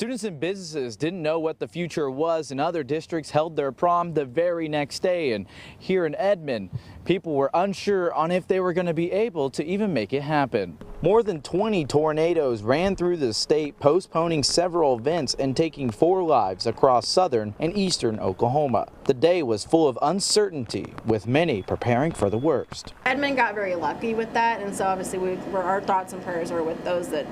Students and businesses didn't know what the future was, and other districts held their prom the very next day. And here in Edmond, people were unsure on if they were going to be able to even make it happen. More than 20 tornadoes ran through the state, postponing several events and taking 4 lives across southern and eastern Oklahoma. The day was full of uncertainty, with many preparing for the worst. Edmond got very lucky with that, and so obviously our thoughts and prayers were with those that,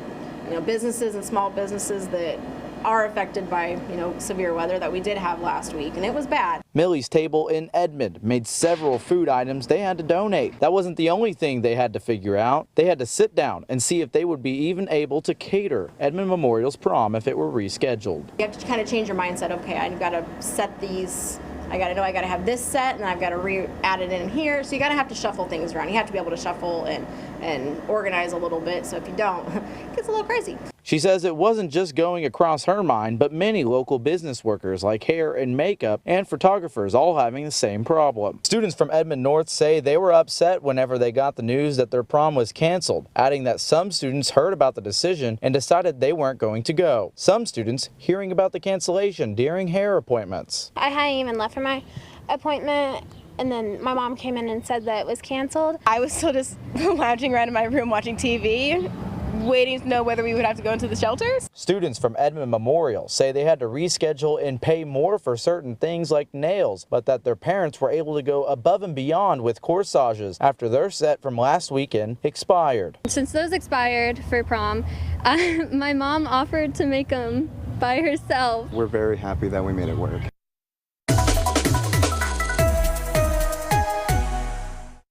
businesses and small businesses that are affected by, severe weather that we did have last week, and it was bad. Millie's Table in Edmond made several food items they had to donate. That wasn't the only thing they had to figure out. They had to sit down and see if they would be even able to cater Edmond Memorial's prom if it were rescheduled. You have to kind of change your mindset. Okay, I've got to set these. I got to have this set, and I've got to add it in here. So you got to have to shuffle things around. You have to be able to shuffle and organize a little bit. So if you don't, it gets a little crazy. She says it wasn't just going across her mind, but many local business workers like hair and makeup and photographers all having the same problem. Students from Edmond North say they were upset whenever they got the news that their prom was canceled, adding that some students heard about the decision and decided they weren't going to go. Some students hearing about the cancellation during hair appointments. I hadn't even left for my appointment, and then my mom came in and said that it was canceled. I was still just lounging around in my room watching TV, waiting to know whether we would have to go into the shelters. Students from Edmond Memorial say they had to reschedule and pay more for certain things like nails, but that their parents were able to go above and beyond with corsages after their set from last weekend expired. Since those expired for prom, my mom offered to make them by herself. We're very happy that we made it work.